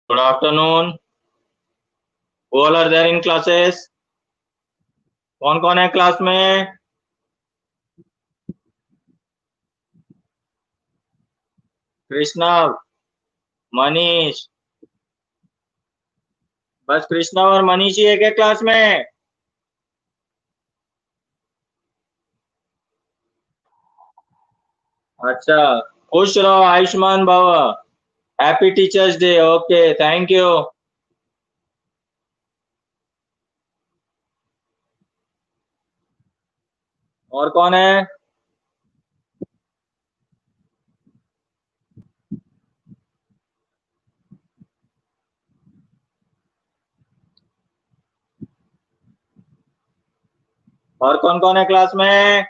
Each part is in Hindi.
Good afternoon. Who all are there in classes? कौन कौन है क्लास में? कृष्णा, मनीष, बस कृष्णा और मनीष ही है क्या क्लास में? अच्छा, खुश रहो, आयुष्मान भव। Happy teachers day. Okay, thank you. और कौन है? और कौन कौन है क्लास में?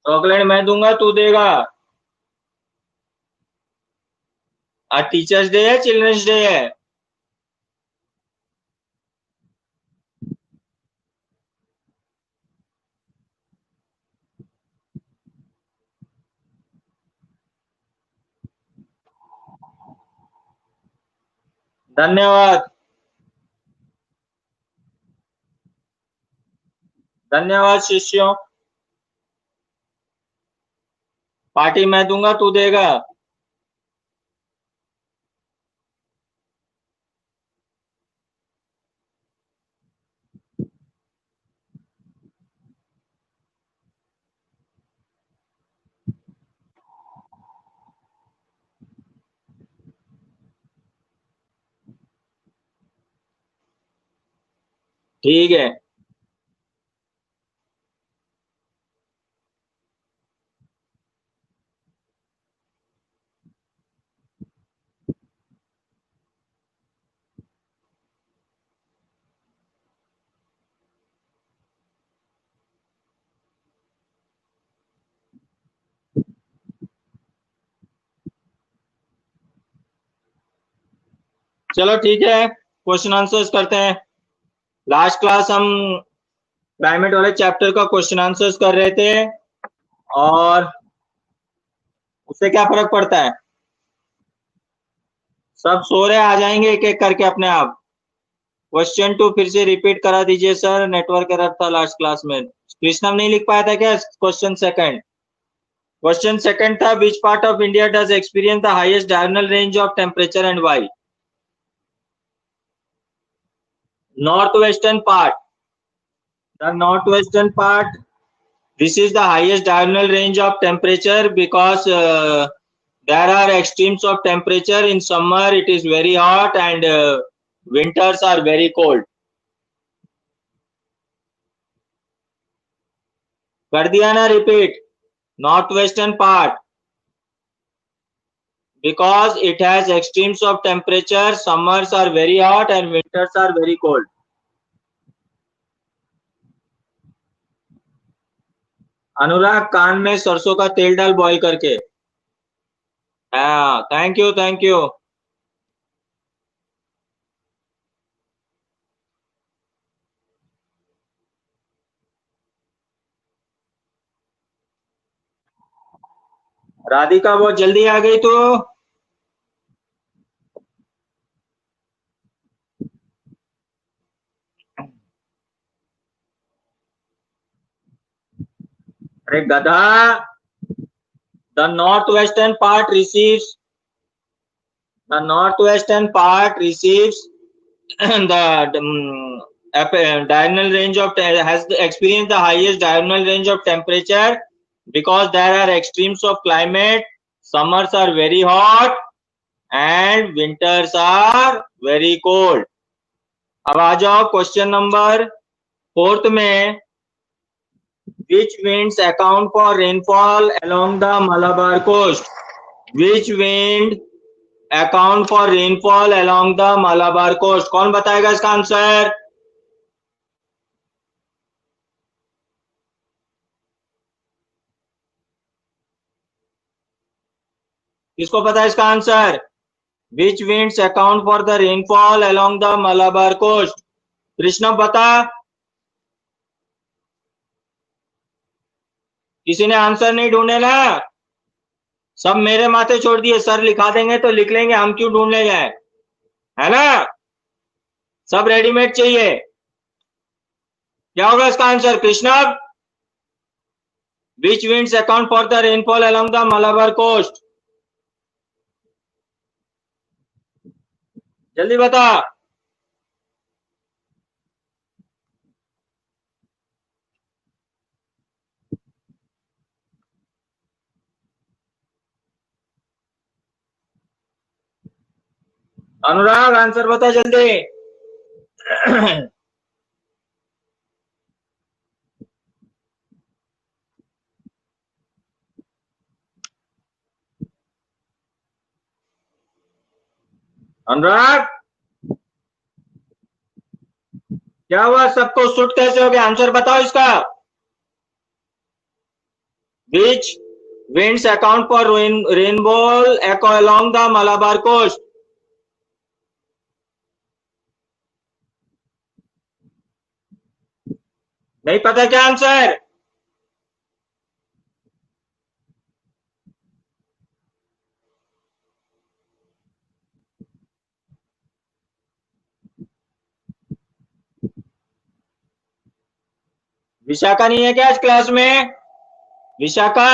चॉकलेट मैं दूंगा, तू देगा? आज टीचर्स डे है, चिल्ड्रंस डे है? धन्यवाद। धन्यवाद शिष्यों। पार्टी मैं दूंगा, तू देगा? ठीक है। चलो ठीक है, क्वेश्चन आंसर्स करते हैं। लास्ट क्लास हम प्राइमेट वाले चैप्टर का क्वेश्चन आंसर्स कर रहे थे, और उससे क्या फर्क पड़ता है? सब सो रहे, आ जाएंगे एक एक करके अपने आप। क्वेश्चन टू फिर से रिपीट करा दीजिए सर, नेटवर्क एरर था लास्ट क्लास में। कृष्णम नहीं लिख पाया था क्या क्वेश्चन सेकंड? क्वेश्चन सेकंड था, which part of India does experience the highest diagonal range of temperature and why? North western part. The north western part, this is the highest diurnal range of temperature because there are extremes of temperature. In summer it is very hot and winters are very cold. कर दिया ना repeat? North western part, because it has extremes of temperature, summers are very hot and winters are very cold. अनुराग, कान में सरसों का तेल डाल बॉईल करके। हाँ, thank you thank you. Radhika बहुत जल्दी आ गई तो। अरे गधा, the northwestern part receives the northwestern part receives the diurnal range of has experienced the highest diurnal range of temperature because there are extremes of climate. Summers are very hot and winters are very cold. अब आ जाओ क्वेश्चन नंबर फोर्थ में, which winds account for rainfall along the Malabar coast? Which wind account for rainfall along the Malabar coast? कौन बताएगा इसका आंसर? किसको पता है इसका answer? Which winds account for the rainfall along the Malabar coast? Krishna बता। किसी ने आंसर नहीं ढूंढे ना? सब मेरे माथे छोड़ दिए, सर लिखा देंगे तो लिख लेंगे, हम क्यों ढूंढने जाए, है ना। सब रेडीमेड चाहिए। क्या होगा इसका answer Krishna? Which winds account for the rainfall along the Malabar coast? जल्दी बता। अनुराग आंसर बता जल्दी। अनुराग क्या हुआ, सबको सुट कैसे हो गया, आंसर बताओ इसका। Which winds account for rainfall along the Malabar coast? नहीं पता क्या आंसर? विशाखा नहीं है क्या आज क्लास में? विशाखा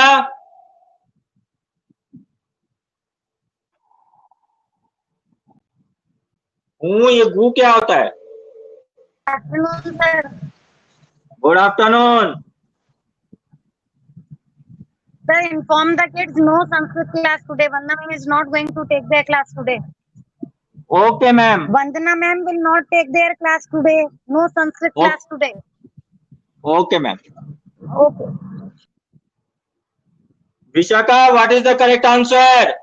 हूँ, ये गु क्या होता है? Afternoon, sir. Good afternoon. Sir, inform the kids no Sanskrit class today. Vandana ma'am is not going to take their class today. Okay ma'am. Vandana ma'am will not take their class today. No Sanskrit class today. Okay ma'am. Okay. Vishakha what is the correct answer?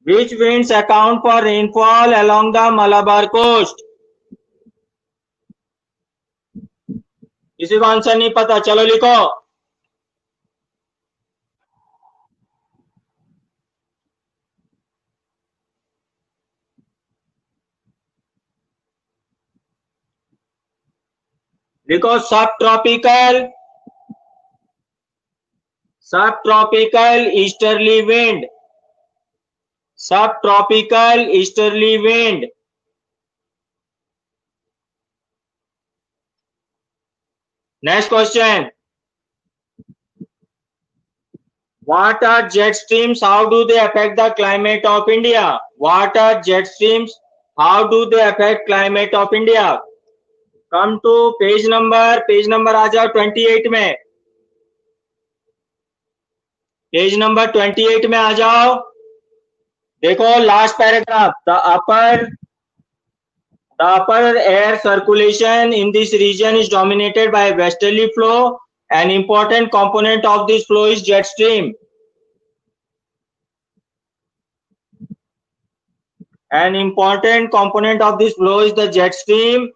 Which winds account for rainfall along the Malabar coast? किसी को आंसर नहीं पता, चलो लिखो। लिखो subtropical easterly wind, subtropical easterly wind. Next question, what are jet streams, how do they affect the climate of India? What are jet streams, how do they affect climate of India? come to page number आ जाओ 28 में, पेज नंबर 28 में आ जाओ। देखो last paragraph, the upper air circulation in this region is dominated by westerly flow. An important component of this flow is jet stream. An important component of this flow is the jet stream.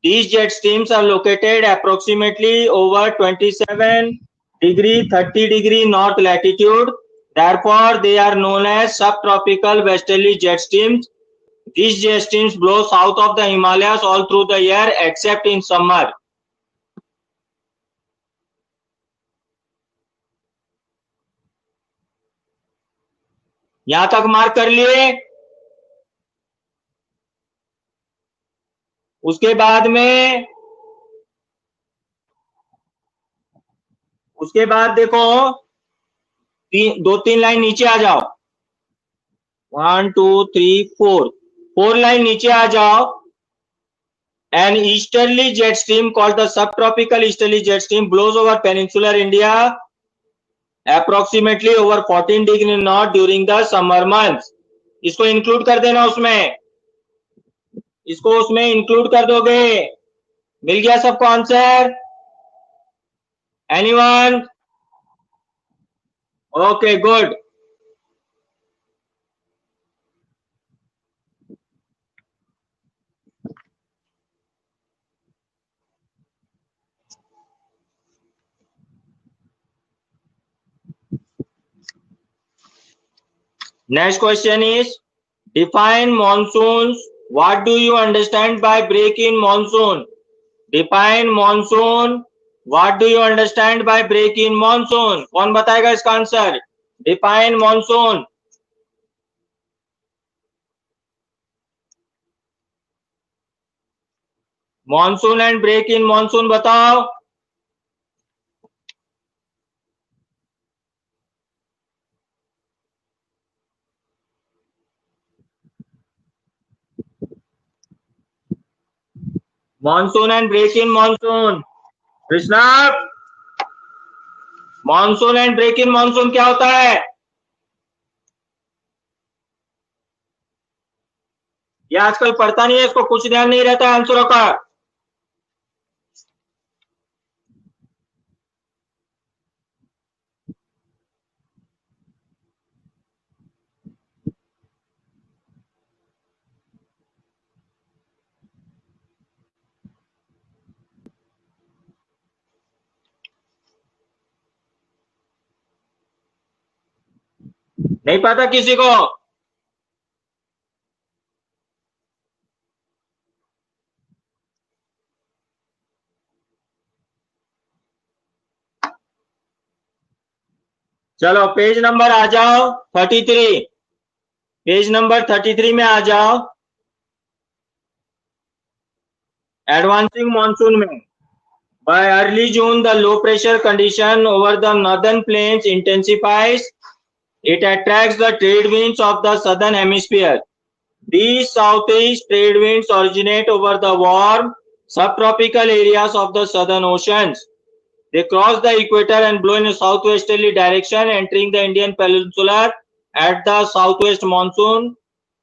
These jet streams are located approximately over 27 degree 30 degree north latitude. Therefore, they are known as subtropical westerly jet streams. These jet streams blow south of the Himalayas all through the year except in summer. यहां तक मार्क कर लिए। उसके बाद देखो दो तीन लाइन नीचे आ जाओ, 1 2 3 4 लाइन नीचे आ जाओ। An easterly jet stream called the subtropical easterly jet stream blows over peninsular India approximately over 14 degree north during the summer months. इसको इंक्लूड कर देना उसमें, इसको उसमें इंक्लूड कर दोगे। मिल गया सबको answer? Anyone? Okay good. Next question is define monsoons. What do you understand by break in monsoon? Define monsoon what do you understand by break in monsoon? कौन बताएगा इसका answer? Define monsoon. Monsoon and break in monsoon बताओ। Monsoon and break in monsoon. Krishna, monsoon and break in monsoon क्या होता है? ये आजकल पढ़ता नहीं है, इसको कुछ ध्यान नहीं रहता है आंसरों का। नहीं पता किसी को? चलो पेज नंबर आ जाओ 33। पेज नंबर 33 में आ जाओ। एडवांसिंग मॉनसून में by early June the low pressure condition over the northern plains intensifies. It attracts the trade winds of the southern hemisphere. These southeast trade winds originate over the warm subtropical areas of the southern oceans. They cross the equator and blow in a southwesterly direction, entering the Indian peninsula at the southwest monsoon.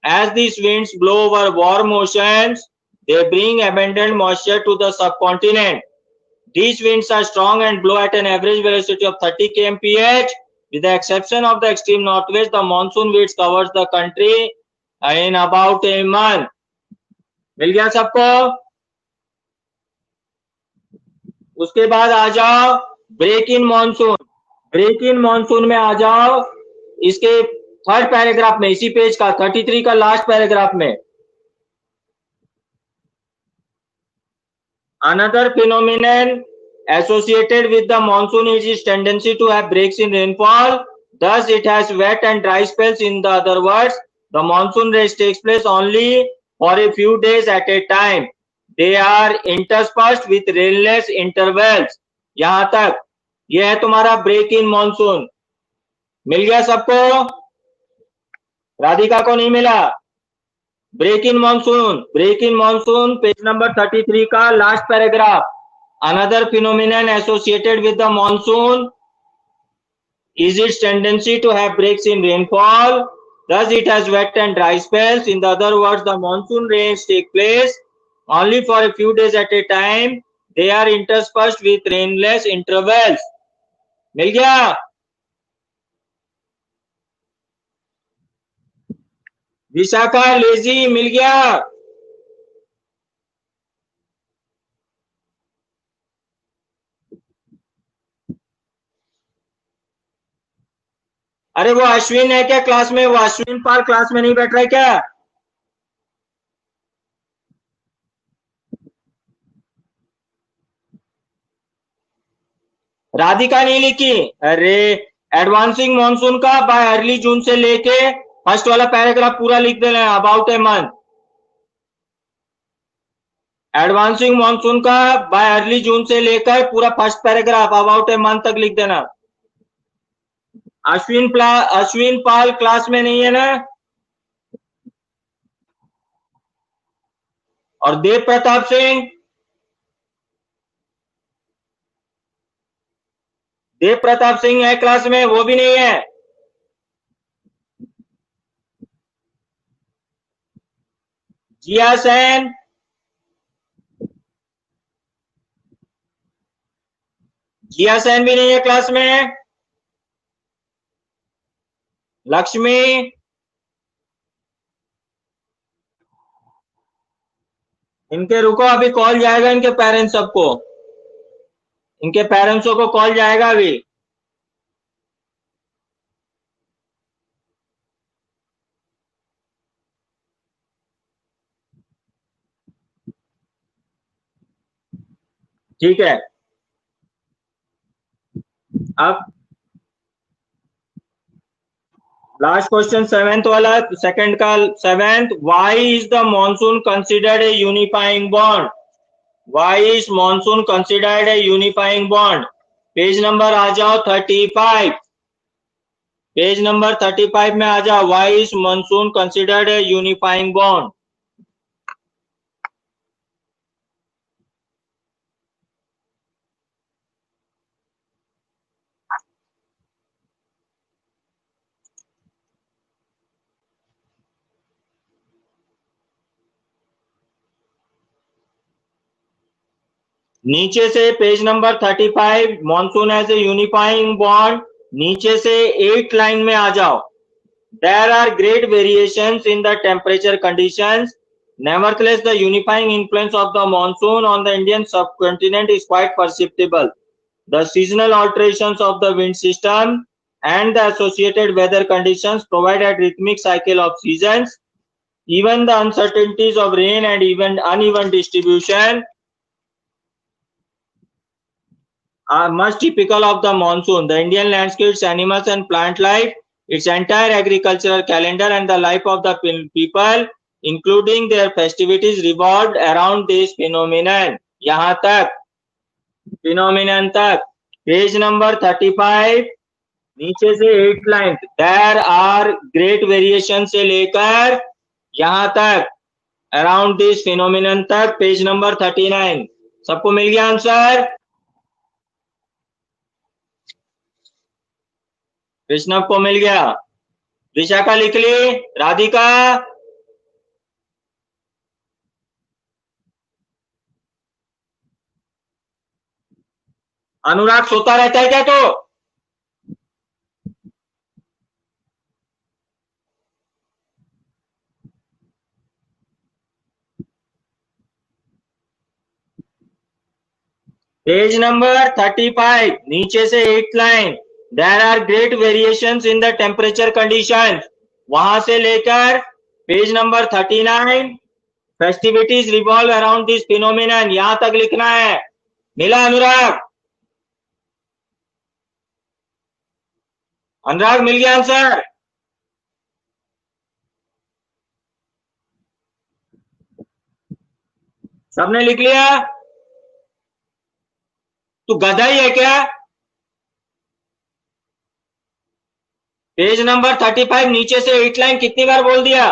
As these winds blow over warm oceans, they bring abundant moisture to the subcontinent. These winds are strong and blow at an average velocity of 30 kmph. With the exception of the extreme northwest, the monsoon winds covers the country in about a month. मिल गया सबको? उसके बाद आ जाओ break in monsoon. Break in monsoon में आ जाओ इसके थर्ड पैराग्राफ में, इसी पेज का 33 का लास्ट पैराग्राफ में। Another phenomenon associated with the monsoon is its tendency to have breaks in rainfall. Thus, it has wet and dry spells. In the other words, the monsoon rains takes place only for a few days at a time. They are interspersed with rainless intervals. यहां तक ये है तुम्हारा ब्रेक इन मॉनसून। मिल गया सबको? राधिका को नहीं मिला? Break in monsoon, break in monsoon page number 33 का last paragraph. Another phenomenon associated with the monsoon is its tendency to have breaks in rainfall. Thus, it has wet and dry spells. In other words, the monsoon rains take place only for a few days at a time. They are interspersed with rainless intervals. मिल गया? विशाखा लेजी मिल गया? अरे वो अश्विन है क्या क्लास में? वो अश्विन पाल क्लास में नहीं बैठ रहा है क्या? राधिका नहीं लिखी? अरे एडवांसिंग मॉनसून का बाय अर्ली जून से लेके फर्स्ट वाला पैराग्राफ पूरा लिख देना है, about a month. Advancing monsoon का बाय अर्ली जून से लेकर पूरा first paragraph about a month तक लिख देना। अश्विन पाल क्लास में नहीं है ना? और देव प्रताप सिंह, देव प्रताप सिंह है क्लास में? वो भी नहीं है। जिया सेन, जिया सेन भी नहीं है क्लास में। लक्ष्मी, इनके रुको, अभी कॉल जाएगा इनके पेरेंट्स सबको, इनके पेरेंट्सों को कॉल जाएगा अभी। ठीक है। अब लास्ट क्वेश्चन सेवेंथ वाला, सेकंड का seventh, why is the monsoon considered a unifying bond? Why is monsoon considered a unifying bond? Page number आ जाओ 35, पेज नंबर 35 में आ जाओ। Why is monsoon considered a unifying bond? नीचे से page number 35, monsoon as a unifying bond, नीचे से 8 लाइन में आ जाओ। There are great variations in the temperature conditions. Nevertheless, the unifying influence of the monsoon on the Indian subcontinent is quite perceptible. The seasonal alterations of the wind system and the associated weather conditions provide a rhythmic cycle of seasons. Even the uncertainties of rain and even uneven distribution are much typical of the monsoon. The Indian landscapes, animals and plant life, its entire agricultural calendar and the life of the people, including their festivities, revolved around this phenomenon. यहाँ तक, phenomenon तक। पेज नंबर 35, नीचे से 8 line, there are great variation से लेकर यहाँ तक, around this phenomenon तक, पेज नंबर 39। सबको मिल गया आंसर? कृष्णव को मिल गया। विशाखा लिख ली? राधिका? अनुराग सोता रहता है क्या? तो पेज नंबर 35, नीचे से 8 line, there are great variations in the temperature conditions, वहां से लेकर page number 39, festivities revolve around this phenomenon, यहां तक लिखना है। मिला अनुराग? अनुराग मिल गया आंसर? सबने लिख लिया? तू गधा ही है क्या? पेज नंबर 35, नीचे से 8 लाइन कितनी बार बोल दिया?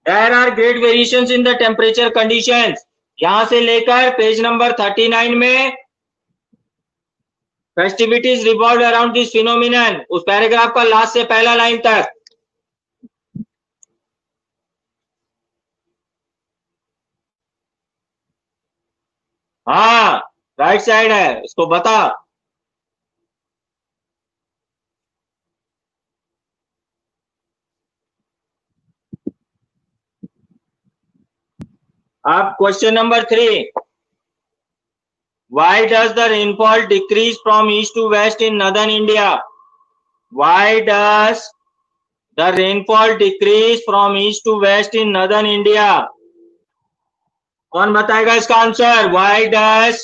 There are great variations in the temperature conditions, यहां से लेकर पेज नंबर 39 में festivities revolve around this phenomenon, उस पैराग्राफ का लास्ट से पहला लाइन तक। हाँ, राइट साइड है, इसको बता। अब question number 3, why does the rainfall decrease from east to west in northern India? Why does the rainfall decrease from east to west in northern India? कौन बताएगा इसका answer? Why does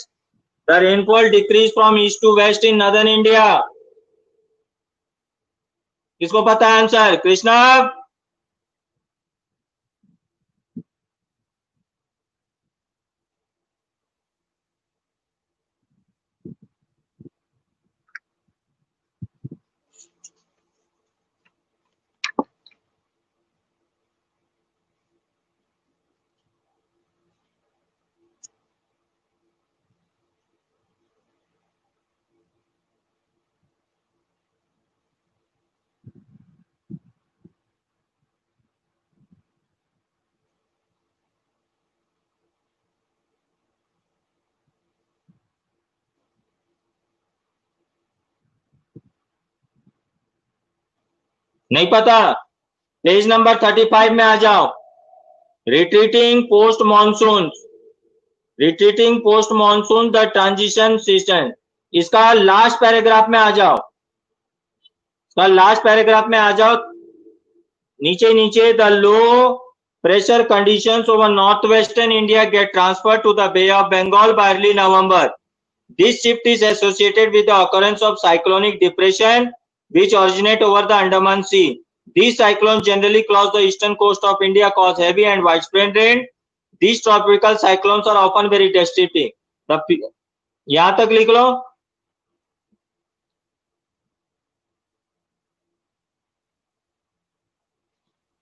the rainfall decrease from east to west in northern India? किसको पता है आंसर? कृष्णा? नहीं पता? पेज नंबर 35 में आ जाओ। Retreating post monsoon, retreating post monsoon the transition season, इसका लास्ट पैराग्राफ में आ जाओ, इसका लास्ट पैराग्राफ में आ जाओ। नीचे नीचे, the low pressure conditions over north western India get transfer to the Bay of Bengal by early November. This shift is associated with the occurrence of cyclonic depression which originate over the Andaman Sea. These cyclones generally cross the eastern coast of India, cause heavy and widespread rain. These tropical cyclones are often very destructive. यहां तक लिख लो.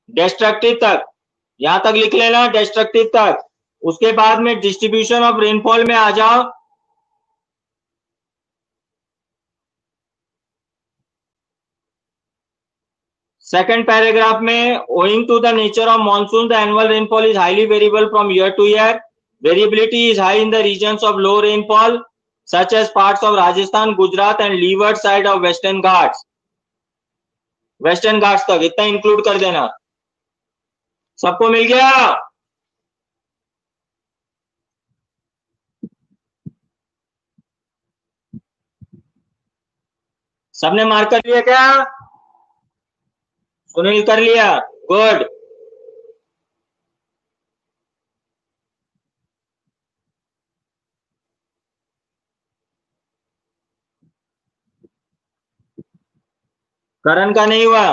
डिस्ट्रक्टिव तक यहां तक लिख लेना, डिस्ट्रक्टिव तक. उसके बाद में डिस्ट्रीब्यूशन ऑफ रेनफॉल में आ जाओ. सेकंड पैराग्राफ में, owing to the nature of monsoon, the annual rainfall is highly variable from year to year. Variability is high in the regions of low rainfall, such as parts of Rajasthan, Gujarat and leeward side of Western Ghats. Western Ghats तक इतना इंक्लूड कर देना. सबको मिल गया? सबने मार्क कर लिया क्या? सुनील कर लिया, गुड. करण का नहीं हुआ.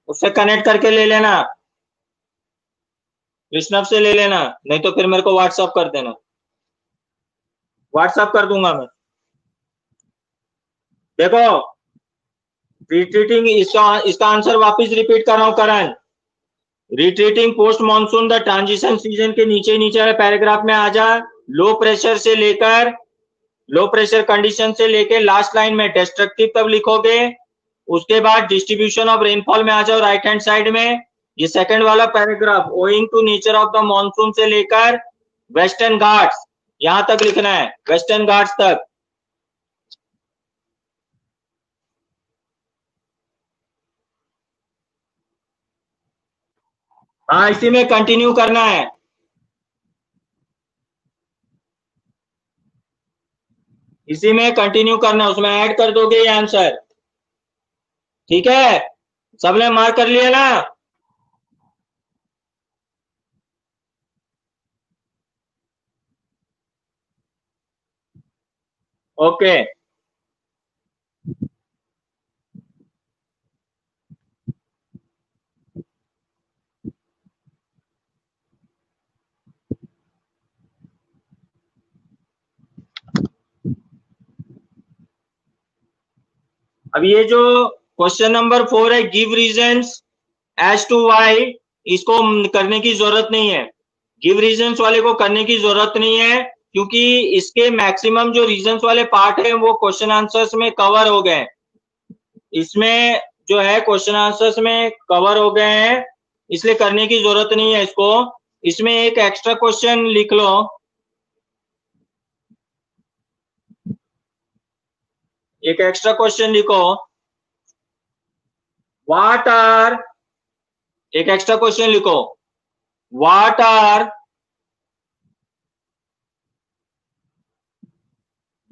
उससे कनेक्ट करके ले लेना, कृष्णव से ले लेना, नहीं तो फिर मेरे को व्हाट्सएप कर देना. व्हाट्सएप कर दूंगा मैं. देखो रिट्रीटिंग, इसका आंसर वापस रिपीट कर रहा हूं Karan. Retreating post monsoon the transition season के नीचे वाले पैराग्राफ में आ जा. लो प्रेशर कंडीशन से लेकर लास्ट लाइन में डिस्ट्रक्टिव तक लिखोगे. उसके बाद डिस्ट्रीब्यूशन ऑफ रेनफॉल में आ जाओ राइट हैंड साइड में. ये सेकंड वाला paragraph owing to nature of the monsoon से लेकर वेस्टर्न घाट्स यहां तक लिखना है, वेस्टर्न घाट्स तक. हाँ, इसी में कंटिन्यू करना है. इसी में कंटिन्यू करना है, उसमें ऐड कर दोगे ये आंसर. ठीक है, सबने मार्क कर लिया ना? ओके. अब ये जो क्वेश्चन नंबर 4 है, give reasons as to why, इसको करने की जरूरत नहीं है. गिव रीजंस वाले को करने की जरूरत नहीं है, क्योंकि इसके मैक्सिमम जो रीजंस वाले पार्ट है वो क्वेश्चन आंसर्स में कवर हो गए. इसमें जो है क्वेश्चन आंसर्स में कवर हो गए हैं, इसलिए करने की जरूरत नहीं है इसको. इसमें एक एक्स्ट्रा क्वेश्चन लिख लो. एक एक्स्ट्रा क्वेश्चन लिखो. व्हाट आर, एक एक्स्ट्रा क्वेश्चन लिखो. What are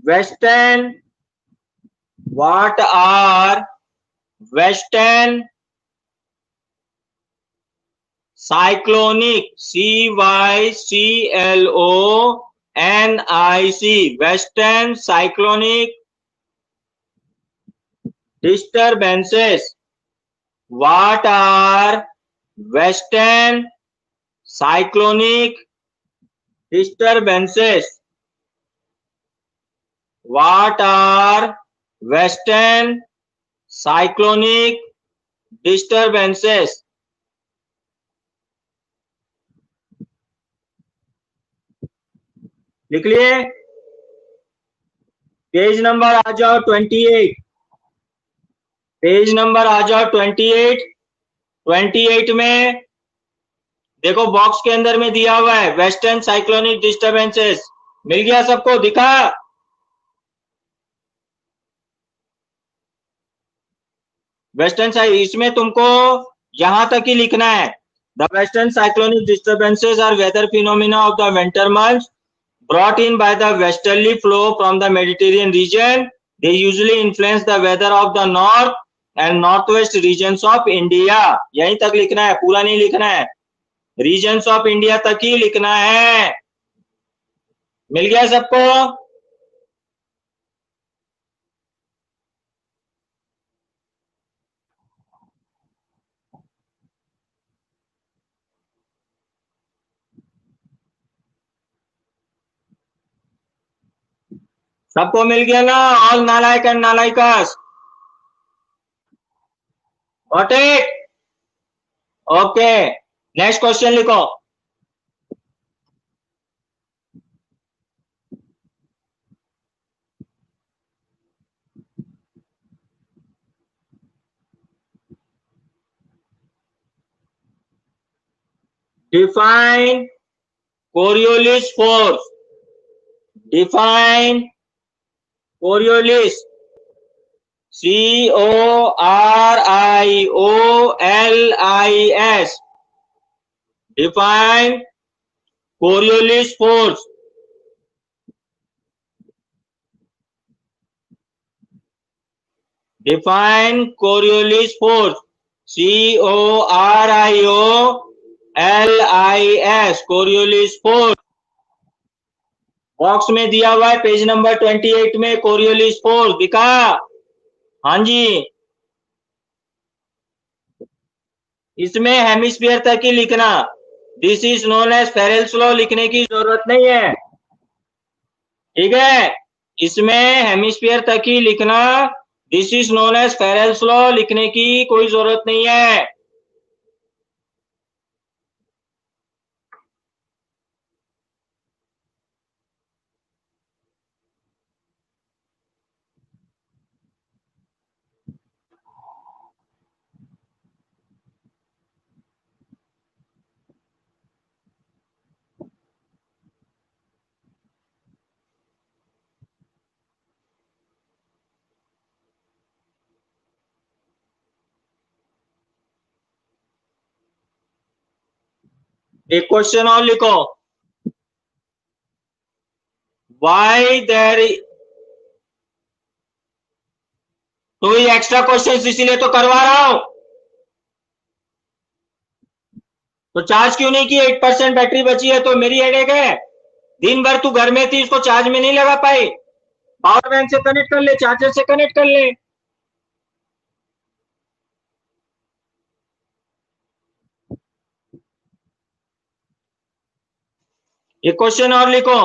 western, what are western cyclonic, CYCLONIC, western cyclonic disturbances. What are western cyclonic disturbances? What are western cyclonic disturbances? लिख लिए? पेज नंबर आ जाओ 28. पेज नंबर आ जाओ 28. 28 में देखो बॉक्स के अंदर में दिया हुआ है वेस्टर्न साइक्लोनिक डिस्टर्बेंसेस. मिल गया सबको? दिखा? वेस्टर्न साइड, इसमें तुमको यहां तक ही लिखना है. The western cyclonic disturbances are weather phenomena of the winter months brought in by the westerly flow from the Mediterranean region. They usually influence the weather of the north and northwest regions of India. यहीं तक लिखना है, पूरा नहीं लिखना है, रीजन्स ऑफ इंडिया तक ही लिखना है। मिल गया सबको? सबको मिल गया ना? ऑल नालायक एंड नालायिकास got it? Okay, next question लिखो। Define Coriolis force. Define Coriolis. Coriolis. Define Coriolis force. Define Coriolis force. Coriolis. Coriolis force. Box में दिया हुआ है पेज नंबर 28 में कोरियोलिस फोर्स दिखा? हाँ जी, इसमें हेमिस्फीयर तक ही लिखना। This is known as Ferrel's law लिखने की जरूरत नहीं है, ठीक है? इसमें हेमिस्फीयर तक ही लिखना। This is known as Ferrel's law लिखने की कोई जरूरत नहीं है। एक क्वेश्चन और लिखो। वाई देयर, तो ये एक्स्ट्रा क्वेश्चन इसीलिए तो करवा रहा हूं। तो चार्ज क्यों नहीं किया? 8% बैटरी बची है तो मेरी हेडेक है। दिन भर तू घर में थी, इसको चार्ज में नहीं लगा पाई, पावर बैंक से कनेक्ट कर ले, चार्जर से कनेक्ट कर ले। एक क्वेश्चन और लिखो।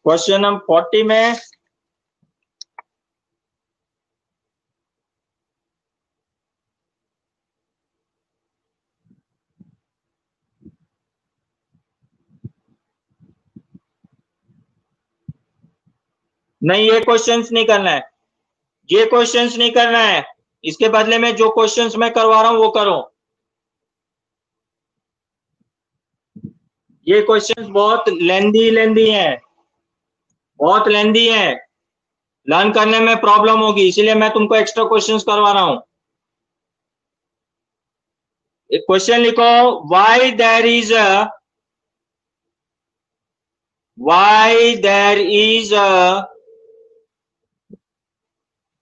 क्वेश्चन नंबर 40 में नहीं, ये क्वेश्चंस नहीं करना है, ये क्वेश्चंस नहीं करना है। इसके बदले में जो क्वेश्चंस मैं करवा रहा हूं वो करो। ये क्वेश्चंस बहुत लेंदी हैं, बहुत लेंदी हैं, लर्न करने में प्रॉब्लम होगी, इसीलिए मैं तुमको एक्स्ट्रा क्वेश्चंस करवा रहा हूं। एक क्वेश्चन लिखो। Why there is a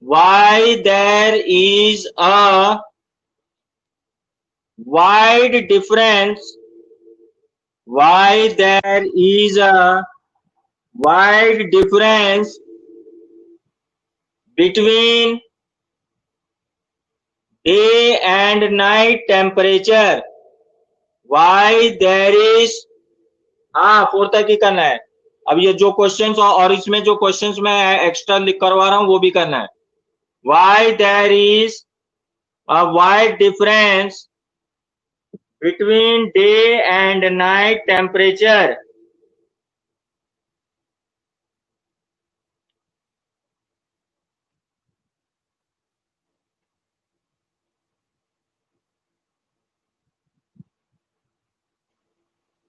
why there is a wide difference why there is a wide difference between day and night temperature? why there is, हाँ 4 तक ही करना है। अब ये जो क्वेश्चंस और इसमें जो क्वेश्चंस मैं एक्स्ट्रा लिख करवा रहा हूं वो भी करना है। why there is a wide difference between day and night temperature?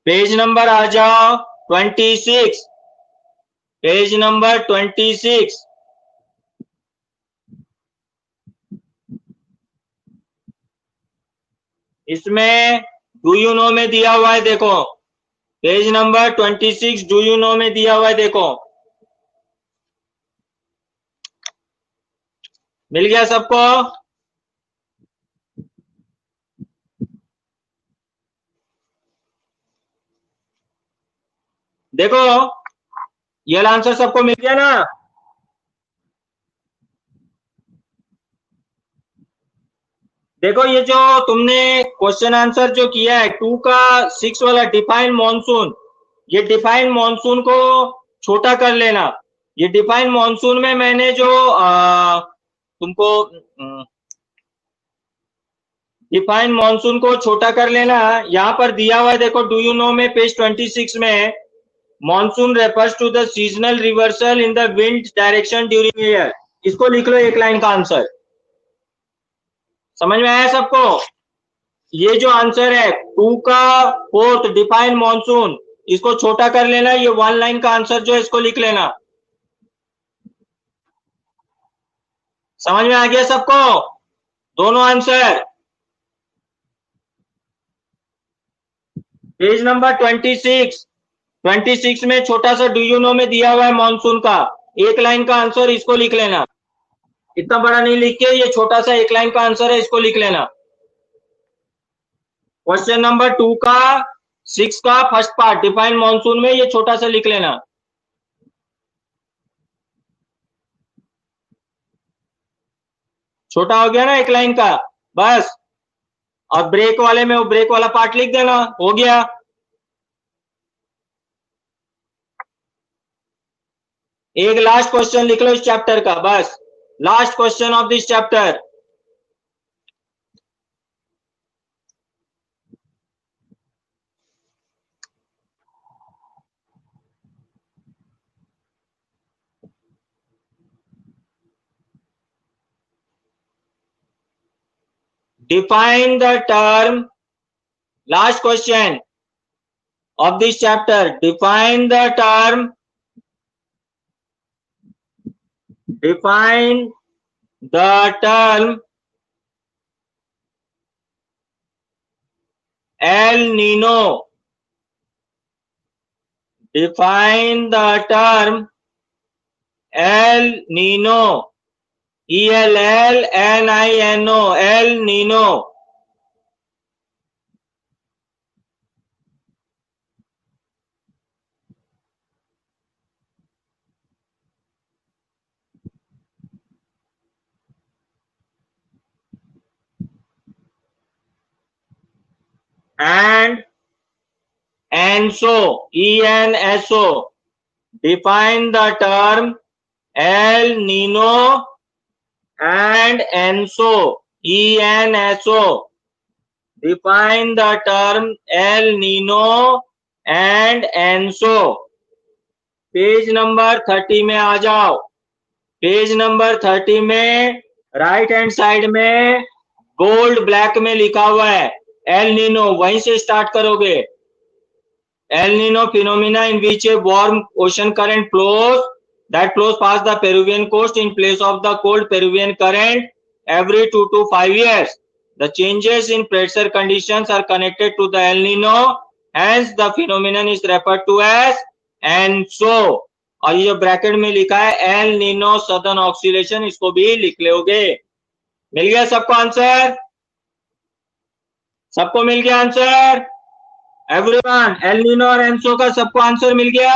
Page number आ जाओ 26। Page number 26। इसमें डू यू नो में दिया हुआ है, देखो page number 26 do you know में दिया हुआ है, देखो मिल गया सबको। देखो ये आंसर सबको मिल गया ना। देखो ये जो तुमने क्वेश्चन आंसर जो किया है 2 का 6 वाला डिफाइन मॉनसून, ये डिफाइन मॉनसून को छोटा कर लेना। ये डिफाइन मॉनसून में मैंने जो तुमको डिफाइन मॉनसून को छोटा कर लेना, यहाँ पर दिया हुआ है देखो डू यू नो में पेज 26 में, monsoon refers to the seasonal reversal in the wind direction during year. इसको लिख लो एक लाइन का आंसर। समझ में आया सबको? ये जो आंसर है 2 का 4th डिफाइन मॉनसून, इसको छोटा कर लेना, ये 1 लाइन का आंसर जो है इसको लिख लेना। समझ में आ गया सबको दोनों आंसर? पेज नंबर 26 में छोटा सा डू यू नो में दिया हुआ है मॉनसून का, एक लाइन का आंसर इसको लिख लेना। इतना बड़ा नहीं लिख के, ये छोटा सा एक लाइन का आंसर है, इसको लिख लेना। क्वेश्चन नंबर 2 का 6 का फर्स्ट पार्ट डिफाइन मॉनसून में, ये छोटा सा लिख लेना। छोटा हो गया ना एक लाइन का, बस। और ब्रेक वाले में वो ब्रेक वाला पार्ट लिख देना, हो गया। एक लास्ट क्वेश्चन लिख लो इस चैप्टर का, बस last question of this chapter. Define the term, last question of this chapter, define the term El Nino. Define the term El Nino. ELLNINO, El Nino. And ENSO, ENSO. Define the term El Nino and ENSO, ENSO. Define the term El Nino and ENSO. Page number 30 में आ जाओ। पेज नंबर 30 में राइट हैंड साइड में गोल्ड ब्लैक में लिखा हुआ है एल नीनो, वहीं से स्टार्ट करोगे। El Nino phenomena in which a warm ocean current flows that flows past the Peruvian coast in place of the cold Peruvian current every 2 to 5 years. The changes in pressure conditions are connected to the El Nino, hence the phenomenon is referred to as ENSO. और ये जो ब्रैकेट में लिखा है एल नीनो सदर्न ऑक्सीलेशन, इसको भी लिख लोगे। मिल गया सबको आंसर? सबको मिल गया आंसर? एवरीवन, एल नीनो और एनसो का सबको आंसर मिल गया?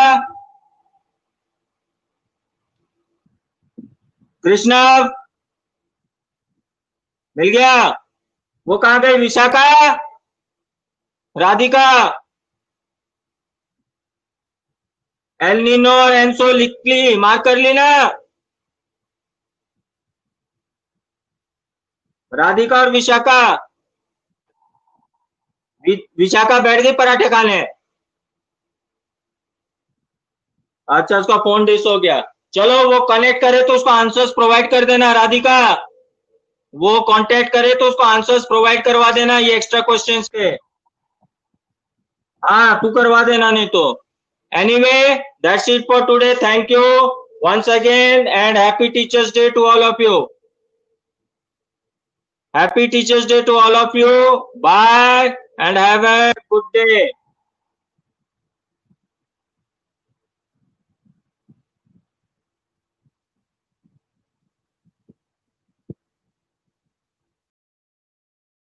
कृष्णा मिल गया? वो कहां गई? विशाखा, राधिका? एल नीनो और एनसो लिख ली, मार्क कर ली ना? राधिका और विशाखा? विशाखा बैठ गई पराठे खाने। अच्छा, उसका फोन डिस हो गया। चलो वो कनेक्ट करे तो उसको आंसर्स प्रोवाइड कर देना। राधिका वो कांटेक्ट करे तो उसको आंसर्स प्रोवाइड करवा देना ये एक्स्ट्रा क्वेश्चंस के। हाँ तू करवा देना, नहीं तो Anyway, that's it for today. Thank you once again and happy Teachers Day to all of you. Happy Teachers Day to all of you. Bye and have a good day.